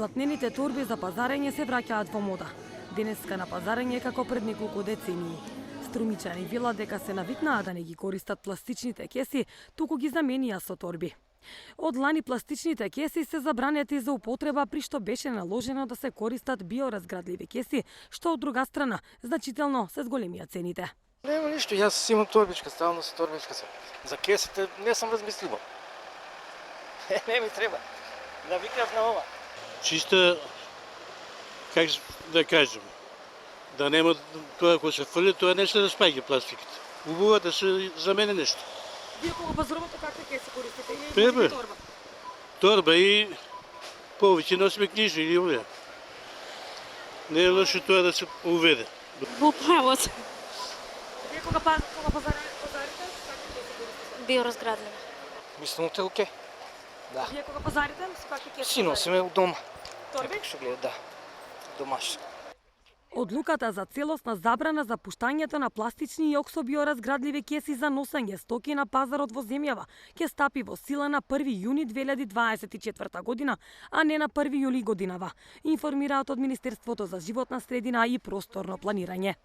Платнените торби за пазарење се враќаат во мода. Денеска на пазарење како пред неколку децении. Струмичани велат дека се навикнаа да не ги користат пластичните кеси, туку ги заменија со торби. Од лани пластичните кеси се забранети за употреба, при што беше наложено да се користат биоразградливи кеси, што од друга страна значително се зголемија цените. Нема ништо, јас имам торбичка, ставно со торбичка сум. За кесите не сум размислувал. Не ми треба. Навикнав на ова. Чисто, как да кажем, да нема тоа кој се фрли, тоа не се да спаѓа пластиката. Убаво да се замени нешто. Вие кога пазарувате какви кеси користите? Треба. Торба и повеќе носиме книжни или овие. Не е лошо тоа да се уведе. Во право сте. Вие кога пазарите, какви кеси користите? Биоразградливи. Мислам те окей. Да. Вие кога пазарите, со какви кеси? Си носиме од дома. Торби? Што гледа, да. Домашно. Одлуката за целосна забрана за пуштањето на пластични и оксобиоразградливи кеси за носење стоки на пазарот во земјава ќе стапи во сила на 1 јуни 2024 година, а не на 1 јули годинава, информираат од Министерството за животна средина и просторно планирање.